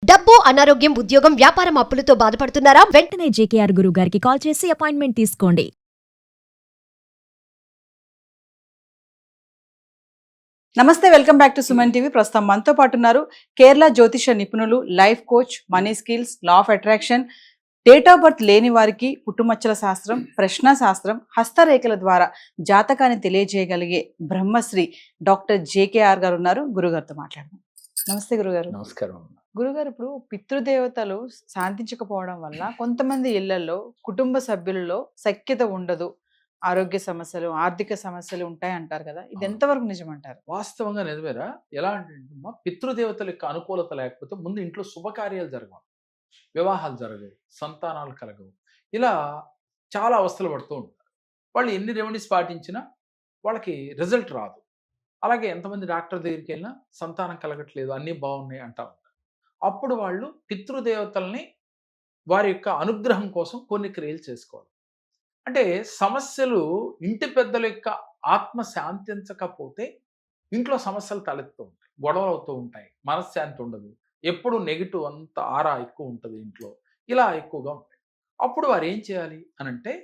డబ్బు, అనారోగ్యం, ఉద్యోగం, వ్యాపారం అప్పులతో బాధపడుతున్నారా? వెంటనే జేకేఆర్ గురువు గారికి కాల్ చేసి అపాయింట్మెంట్ తీసుకోండి. నమస్తే, welcome back to Suman TV. ప్రస్తుతం మనతో పాటు ఉన్నారు కేరళ జ్యోతిష నిపుణులు, life coach, money skills, law of attraction, date of birth లేని వారికి పుట్టుమచ్చల శాస్త్రం, ప్రశ్న శాస్త్రం, హస్తరేఖల ద్వారా జాతకాన్ని తెలియజేయగలిగే బ్రహ్మశ్రీ డాక్టర్ జేకేఆర్ గారు ఉన్నారు. గురుగారితో మాట్లాడదాం. నమస్తే గురుగారు. నమస్కారం. గురుగారు, ఇప్పుడు పితృదేవతలు శాంతించకపోవడం వల్ల కొంతమంది ఇళ్లలో కుటుంబ సభ్యులలో సఖ్యత ఉండదు, ఆరోగ్య సమస్యలు, ఆర్థిక సమస్యలు ఉంటాయి అంటారు కదా, ఇది ఎంతవరకు నిజమంటారు? వాస్తవంగా నిజమేరా. ఎలా అంటే పితృదేవతల యొక్క అనుకూలత లేకపోతే ముందు ఇంట్లో శుభకార్యాలు జరగవు, వివాహాలు జరగవు, సంతానాలు కలగవు. ఇలా చాలా అవస్థలు పడుతూ ఉంటారు. వాళ్ళు ఎన్ని రెమెడీస్ పాటించినా వాళ్ళకి రిజల్ట్ రాదు. అలాగే ఎంతమంది డాక్టర్ దగ్గరికి వెళ్ళినా సంతానం కలగట్లేదు, అన్నీ బాగున్నాయి అంటా ఉంటారు. అప్పుడు వాళ్ళు పితృదేవతల్ని వారి యొక్క అనుగ్రహం కోసం కొన్ని క్రియలు చేసుకోవాలి. అంటే సమస్యలు ఇంటి పెద్దల యొక్క ఆత్మ శాంతించకపోతే ఇంట్లో సమస్యలు తలెత్తూ ఉంటాయి, గొడవలు అవుతూ ఉంటాయి, మనశ్శాంతి ఉండదు, ఎప్పుడు నెగిటివ్ అంత ఆరా ఎక్కువ ఉంటుంది ఇంట్లో, ఇలా ఎక్కువగా ఉంటాయి. అప్పుడు వారు ఏం చేయాలి అని అంటే,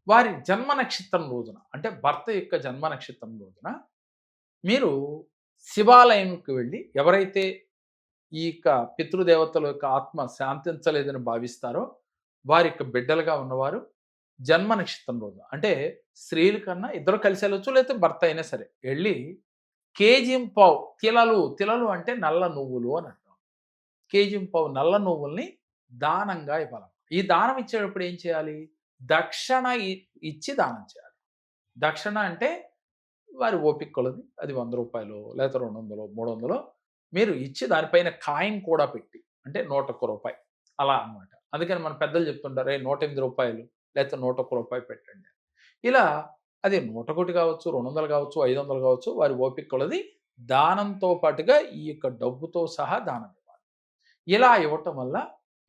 వారి జన్మ నక్షత్రం రోజున, అంటే భర్త యొక్క జన్మ నక్షత్రం రోజున మీరు శివాలయంకి వెళ్ళి, ఎవరైతే ఈ యొక్క పితృదేవతల యొక్క ఆత్మ శాంతించలేదని భావిస్తారో వారి యొక్క బిడ్డలుగా ఉన్నవారు జన్మ నక్షత్రం రోజు, అంటే స్త్రీల కన్నా ఇద్దరు కలిసి వెళ్ళొచ్చు, లేకపోతే భర్త అయినా సరే, వెళ్ళి కేజీంపావు తిలలు అంటే నల్ల నువ్వులు అని అంటాం. కేజీంపావు నల్ల నువ్వుల్ని దానంగా ఇవ్వాలి. ఈ దానం ఇచ్చేటప్పుడు ఏం చేయాలి? దక్షిణ ఇచ్చి దానం చేయాలి. దక్షిణ అంటే వారి ఓపిక కొలది, అది 100 రూపాయలు లేకపోతే 200, 300 మీరు ఇచ్చి దానిపైన కాయిన్ కూడా పెట్టి, అంటే 101 రూపాయి అలా అన్నమాట. అందుకని మన పెద్దలు చెప్తుంటారు, 108 రూపాయలు లేకపోతే 101 రూపాయి పెట్టండి. ఇలా అది 101 కావచ్చు, 200 కావచ్చు, 500 కావచ్చు, వారి ఓపిక కొలది దానంతో పాటుగా ఈ యొక్క డబ్బుతో సహా దానం ఇవ్వాలి. ఇలా ఇవ్వటం వల్ల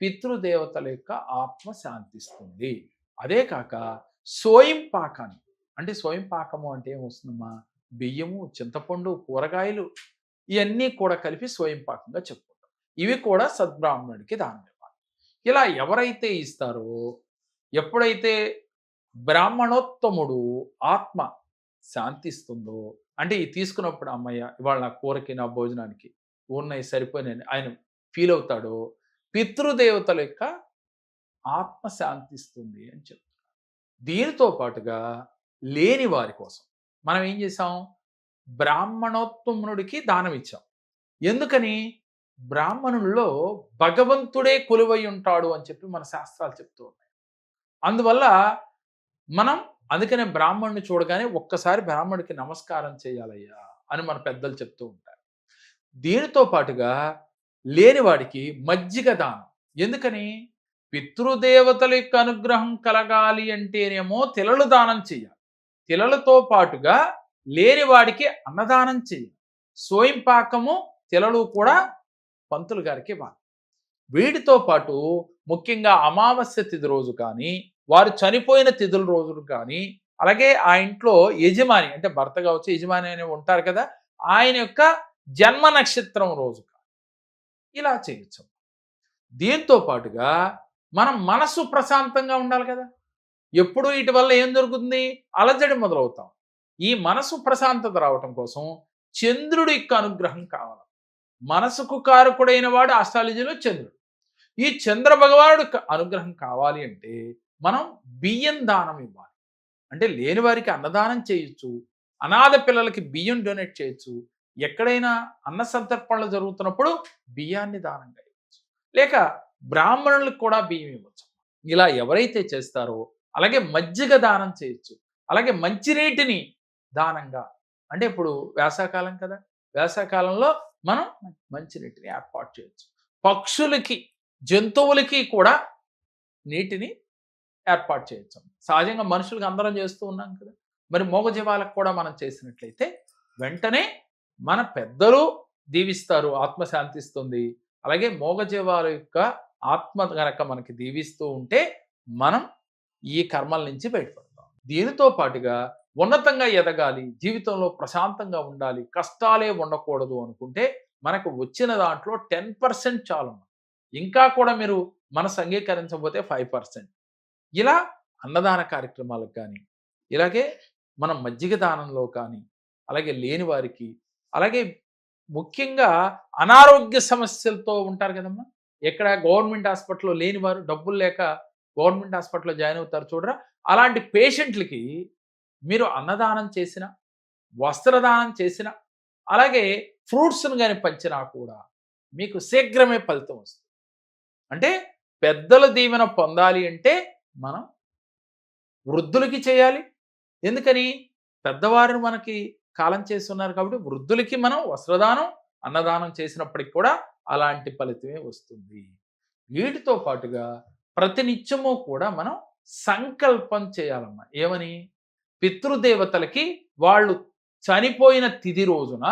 పితృదేవతల యొక్క ఆత్మ శాంతిస్తుంది. అదే కాక స్వయం పాకాన్ని, అంటే స్వయం పాకము అంటే ఏమొస్తుందమ్మా? బియ్యము, చింతపండు, కూరగాయలు ఇవన్నీ కూడా కలిపి స్వయం పాకంగా చెప్పుకుంటాం. ఇవి కూడా సద్బ్రాహ్మణుడికి దానం ఇవ్వాలి. ఇలా ఎవరైతే ఇస్తారో, ఎప్పుడైతే బ్రాహ్మణోత్తముడు ఆత్మ శాంతిస్తుందో, అంటే ఇది తీసుకున్నప్పుడు అమ్మయ్య ఇవాళ నా కూరకి, నా భోజనానికి ఉన్నాయి సరిపోయినాయని ఆయన ఫీల్ అవుతాడో, పితృదేవతల యొక్క ఆత్మ శాంతిస్తుంది అని చెప్తున్నారు. దీనితో పాటుగా లేని వారి కోసం మనం ఏం చేసాం? బ్రాహ్మణోత్తముడికి దానం ఇచ్చాం. ఎందుకని? బ్రాహ్మణుల్లో భగవంతుడే కొలువై ఉంటాడు అని చెప్పి మన శాస్త్రాలు చెప్తూ ఉన్నాయి. అందువల్ల మనం అందుకనే బ్రాహ్మణుని చూడగానే ఒక్కసారి బ్రాహ్మణుడికి నమస్కారం చేయాలయ్యా అని మన పెద్దలు చెప్తూ ఉంటారు. దీనితో పాటుగా లేనివాడికి మజ్జిగ దానం. ఎందుకని? పితృదేవతల యొక్క అనుగ్రహం కలగాలి అంటేనేమో తిలలు దానం చేయాలి. తిలలతో పాటుగా లేనివాడికి అన్నదానం చేయాలి. స్వయం పాకము, తిలలు కూడా పంతులు గారికి ఇవ్వాలి. వీటితో పాటు ముఖ్యంగా అమావాస్య తిథి రోజు కానీ, వారు చనిపోయిన తిథుల రోజులు కానీ, అలాగే ఆ ఇంట్లో యజమాని అంటే భర్త కావచ్చు, యజమాని అని ఉంటారు కదా, ఆయన యొక్క జన్మ నక్షత్రం రోజు కానీ ఇలా చేయొచ్చు. దీంతో పాటుగా మనం మనసు ప్రశాంతంగా ఉండాలి కదా. ఎప్పుడు వీటి వల్ల ఏం జరుగుతుంది? అలజడి మొదలవుతాం. ఈ మనసు ప్రశాంతత రావటం కోసం చంద్రుడి యొక్క అనుగ్రహం కావాలి. మనసుకు కారకుడైన వాడు ఆస్ట్రాలజీలో చంద్రుడు. ఈ చంద్ర భగవానుడు అనుగ్రహం కావాలి అంటే మనం బియ్యం దానం ఇవ్వాలి. అంటే లేని వారికి అన్నదానం చేయొచ్చు, అనాథ పిల్లలకి బియ్యం డొనేట్ చేయొచ్చు, ఎక్కడైనా అన్న సంతర్పణలు జరుగుతున్నప్పుడు బియ్యాన్ని దానంగా ఇవ్వచ్చు, లేక బ్రాహ్మణులకు కూడా బియ్యం ఇవ్వచ్చు. ఇలా ఎవరైతే చేస్తారో, అలాగే మజ్జిగ దానం చేయొచ్చు, అలాగే మంచినీటిని దానంగా, అంటే ఇప్పుడు వేసవకాలం కదా, వేసవకాలంలో మనం మంచినీటిని ఏర్పాటు చేయొచ్చు. పక్షులకి, జంతువులకి కూడా నీటిని ఏర్పాటు చేయొచ్చు. సహజంగా మనుషులకు అందరం చేస్తూ ఉన్నాం కదా, మరి మూగజీవాలకు కూడా మనం చేసినట్లయితే వెంటనే మన పెద్దలు దీవిస్తారు, ఆత్మ శాంతిస్తుంది. అలాగే మూగజీవాల యొక్క ఆత్మ గనక మనకి దీవిస్తూ ఉంటే మనం ఈ కర్మల నుంచి బయటపడతాం. దీనితో పాటుగా ఉన్నతంగా ఎదగాలి, జీవితంలో ప్రశాంతంగా ఉండాలి, కష్టాలే ఉండకూడదు అనుకుంటే మనకు వచ్చిన దాంట్లో 10% చాలు. ఇంకా కూడా మీరు మనసు అంగీకరించకపోతే 5%. ఇలా అన్నదాన కార్యక్రమాలకు కానీ, ఇలాగే మనం మజ్జిగ దానంలో కానీ, అలాగే లేని వారికి, అలాగే ముఖ్యంగా అనారోగ్య సమస్యలతో ఉంటారు కదమ్మా, ఎక్కడ గవర్నమెంట్ హాస్పిటల్లో లేని వారు, డబ్బులు లేక గవర్నమెంట్ హాస్పిటల్లో జాయిన్ అవుతారు చూడరా, అలాంటి పేషెంట్లకి మీరు అన్నదానం చేసిన, వస్త్రదానం చేసిన, అలాగే ఫ్రూట్స్ను కానీ పంచినా కూడా మీకు శీఘ్రమే ఫలితం వస్తుంది. అంటే పెద్దల దీవెన పొందాలి అంటే మనం వృద్ధులకి చేయాలి. ఎందుకని? పెద్దవారిని మనకి కాలం చేస్తున్నారు కాబట్టి వృద్ధులకి మనం వస్త్రదానం, అన్నదానం చేసినప్పటికి కూడా అలాంటి ఫలితమే వస్తుంది. వీటితో పాటుగా ప్రతినిత్యము కూడా మనం సంకల్పం చేయాలమ్మా. ఏమని? పితృదేవతలకి వాళ్ళు చనిపోయిన తిథి రోజున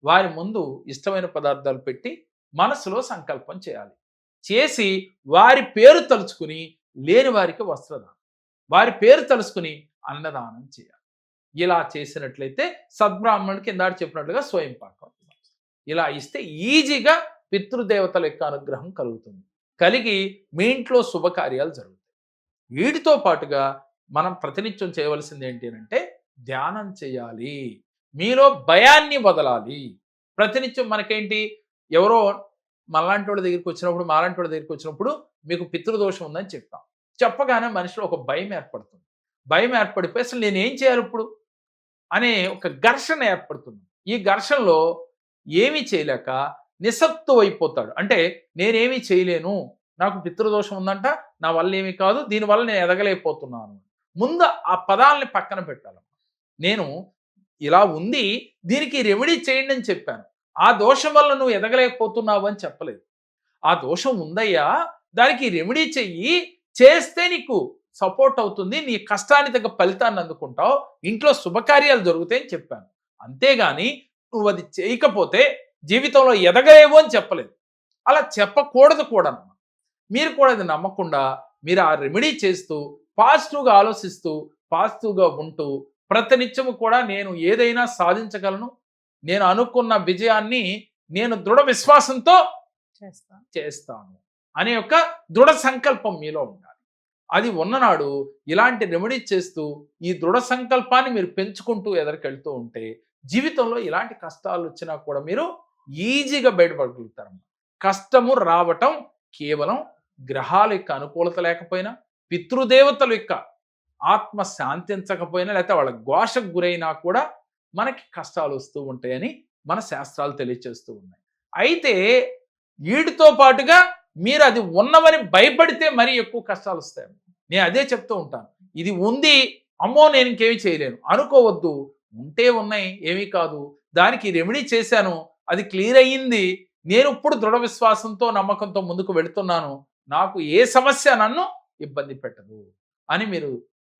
వారి ముందు ఇష్టమైన పదార్థాలు పెట్టి మనసులో సంకల్పం చేయాలి. చేసి వారి పేరు తలుచుకుని లేని వారికి వస్త్రదానం, వారి పేరు తలుచుకుని అన్నదానం చేయాలి. ఇలా చేసినట్లయితే సద్బ్రాహ్మణుడికి ఇందాక చెప్పినట్లుగా స్వయం పాకం ఇలా ఇస్తే ఈజీగా పితృదేవతల యొక్క అనుగ్రహం కలుగుతుంది. కలిగి మీ ఇంట్లో శుభకార్యాలు జరుగుతాయి. వీటితో పాటుగా మనం ప్రతినిత్యం చేయవలసింది ఏంటి అంటే ధ్యానం చేయాలి. మీలో భయాన్ని వదలాలి. ప్రతినిత్యం మనకేంటి, ఎవరో మాలాంటి వాళ్ళ దగ్గరికి వచ్చినప్పుడు మీకు పితృదోషం ఉందని చెప్తాం. చెప్పగానే మనిషిలో ఒక భయం ఏర్పడుతుంది. భయం ఏర్పడిపోయి అసలు నేనేం చేయాలి ఇప్పుడు అనే ఒక ఘర్షణ ఏర్పడుతుంది. ఈ ఘర్షణలో ఏమీ చేయలేక నిస్సత్తు అయిపోతాడు. అంటే నేనేమీ చేయలేను, నాకు పితృదోషం ఉందంట, నా వల్ల ఏమీ కాదు, దీనివల్ల నేను ఎదగలేకపోతున్నాను. ముందు ఆ పదాలని పక్కన పెట్టాలి. నేను ఇలా ఉంది, దీనికి రెమెడీ చేయండి అని చెప్పాను. ఆ దోషం వల్ల నువ్వు ఎదగలేకపోతున్నావు అని చెప్పలేదు. ఆ దోషం ఉందయ్యా, దానికి రెమెడీ చెయ్యి, చేస్తే నీకు సపోర్ట్ అవుతుంది, నీ కష్టానికి తగ్గ ఫలితాన్ని అందుకుంటావు, ఇంట్లో శుభకార్యాలు జరుగుతాయని చెప్పాను. అంతేగాని నువ్వు అది చేయకపోతే జీవితంలో ఎదగలేవు అని చెప్పలేదు. అలా చెప్పకూడదు కూడా. మీరు కూడా అది నమ్మకుండా మీరు ఆ రెమెడీ చేస్తూ పాజిటివ్గా ఆలోచిస్తూ పాజిటివ్గా ఉంటూ ప్రతినిత్యము కూడా నేను ఏదైనా సాధించగలను, నేను అనుకున్న విజయాన్ని నేను దృఢ విశ్వాసంతో చేస్తాను అనే ఒక దృఢ సంకల్పం మీలో ఉండాలి. అది ఉన్ననాడు ఇలాంటి రెమెడీ చేస్తూ ఈ దృఢ సంకల్పాన్ని మీరు పెంచుకుంటూ ఎదరికెళ్తూ ఉంటే జీవితంలో ఇలాంటి కష్టాలు వచ్చినా కూడా మీరు ఈజీగా బయటపడగలుగుతారు. కష్టము రావటం కేవలం గ్రహాల యొక్క అనుకూలత లేకపోయినా, పితృదేవతల యొక్క ఆత్మ శాంతించకపోయినా, లేకపోతే వాళ్ళ ఘోషకు గురైనా కూడా మనకి కష్టాలు వస్తూ ఉంటాయని మన శాస్త్రాలు తెలియచేస్తూ ఉన్నాయి. అయితే వీటితో పాటుగా మీరు అది ఉన్నవని భయపడితే మరీ ఎక్కువ కష్టాలు వస్తాయి. నేను అదే చెప్తూ ఉంటాను, ఇది ఉంది, అమ్మో నేను ఇంకేమీ చేయలేను అనుకోవద్దు. ఉంటే ఉన్నాయి, ఏమీ కాదు, దానికి రెమెడీ చేశాను, అది క్లియర్ అయ్యింది, నేను ఇప్పుడు దృఢ విశ్వాసంతో నమ్మకంతో ముందుకు వెళుతున్నాను, నాకు ఏ సమస్య నన్ను ఇబ్బంది పెట్టదు అని మీరు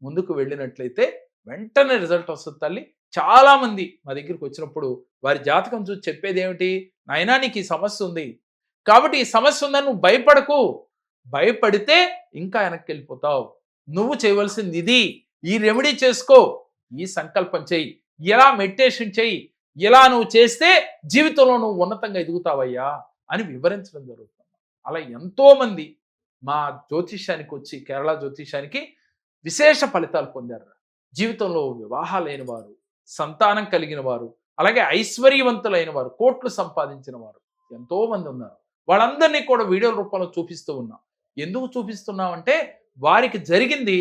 ముందుకు వెళ్ళినట్లయితే వెంటనే రిజల్ట్ వస్తుంది తల్లి. చాలామంది మా దగ్గరికి వచ్చినప్పుడు వారి జాతకం చూసి చెప్పేది ఏమిటి, నాయనా నీకు ఈ సమస్య ఉంది కాబట్టి ఈ సమస్య ఉందని నువ్వు భయపడకు, భయపడితే ఇంకా వెనక్కి వెళ్ళిపోతావు, నువ్వు చేయవలసింది ఇది, ఈ రెమెడీ చేసుకో, ఈ సంకల్పం చెయ్యి, ఇలా మెడిటేషన్ చెయ్యి, ఇలా నువ్వు చేస్తే జీవితంలో నువ్వు ఉన్నతంగా ఎదుగుతావయ్యా అని వివరించడం జరుగుతుంది. అలా ఎంతోమంది మా జ్యోతిష్యానికి వచ్చి, కేరళ జ్యోతిష్యానికి విశేష ఫలితాలు పొందారు. జీవితంలో వివాహాలు లేని వారు, సంతానం కలిగిన వారు, అలాగే ఐశ్వర్యవంతులైన వారు, కోట్లు సంపాదించిన వారు ఎంతోమంది ఉన్నారు. వాళ్ళందరినీ కూడా వీడియోల రూపంలో చూపిస్తూ ఉన్నాం. ఎందుకు చూపిస్తున్నామంటే వారికి జరిగింది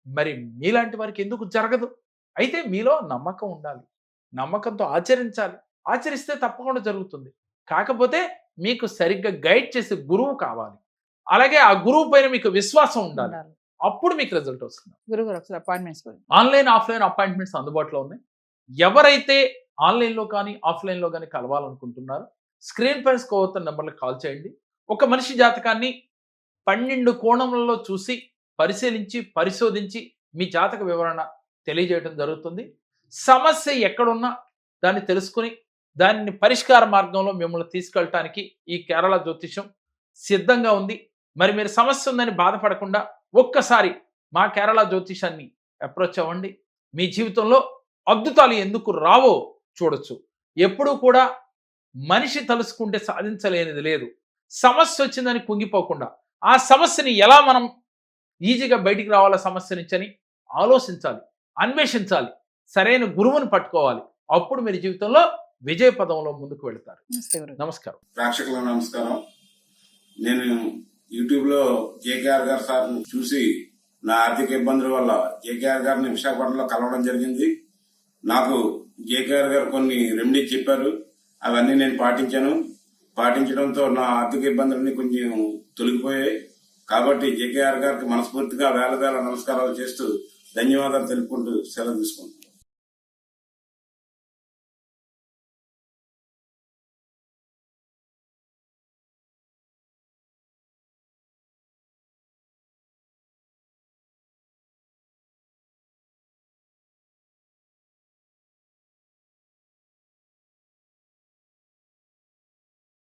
మరి మీలాంటి వారికి ఎందుకు జరగదు? అయితే మీలో నమ్మకం ఉండాలి, నమ్మకంతో ఆచరించాలి, ఆచరిస్తే తప్పకుండా జరుగుతుంది. కాకపోతే మీకు సరిగ్గా గైడ్ చేసే గురువు కావాలి, అలాగే ఆ గురువు పైన మీకు విశ్వాసం ఉండాలి, అప్పుడు మీకు రిజల్ట్ వస్తుంది. గురుగారు ఒకసారి అపాయింట్మెంట్స్ ఆన్లైన్ ఆఫ్లైన్ అపాయింట్మెంట్స్ అందుబాటులో ఉన్నాయి. ఎవరైతే ఆన్లైన్లో కానీ ఆఫ్లైన్లో కానీ కలవాలనుకుంటున్నారో స్క్రీన్ పైన స్కోవతున్న నెంబర్లకు కాల్ చేయండి. ఒక మనిషి జాతకాన్ని 12 కోణములలో చూసి పరిశీలించి పరిశోధించి మీ జాతక వివరణ తెలియజేయడం జరుగుతుంది. సమస్య ఎక్కడున్నా దాన్ని తెలుసుకుని దాన్ని పరిష్కార మార్గంలో మిమ్మల్ని తీసుకెళ్ళటానికి ఈ కేరళ జ్యోతిష్యం సిద్ధంగా ఉంది. మరి మీరు సమస్య ఉందని బాధపడకుండా ఒక్కసారి మా కేరళ జ్యోతిషాన్ని అప్రోచ్ అవ్వండి. మీ జీవితంలో అద్భుతాలు ఎందుకు రావో చూడొచ్చు. ఎప్పుడూ కూడా మనిషి తలుసుకుంటే సాధించలేనిది లేదు, సమస్య వచ్చిందని కుంగిపోకుండా ఆ సమస్యని ఎలా మనం ఈజీగా బయటికి రావాలా సమస్య నుంచి అని ఆలోచించాలి, అన్వేషించాలి, సరైన గురువుని పట్టుకోవాలి. అప్పుడు మీరు జీవితంలో విజయ పదంలో ముందుకు వెళ్తారు. నమస్తే గురుగారు. నమస్కారం. ప్రేక్షకులకు నమస్కారం. నేను యూట్యూబ్ లో జేకేఆర్ గారు సార్ చూసి నా ఆర్థిక ఇబ్బందుల వల్ల జేకేఆర్ గారిని విశాఖపట్నంలో కలవడం జరిగింది. నాకు జేకేఆర్ గారు కొన్ని రెమెడీస్ చెప్పారు, అవన్నీ నేను పాటించడంతో నా ఆర్థిక ఇబ్బందులన్నీ కొంచెం తొలగిపోయాయి. కాబట్టి జేకేఆర్ గారికి మనస్ఫూర్తిగా వేల నమస్కారాలు చేస్తూ ధన్యవాదాలు తెలుపుకుంటూ సెలవు తీసుకుంటున్నాను.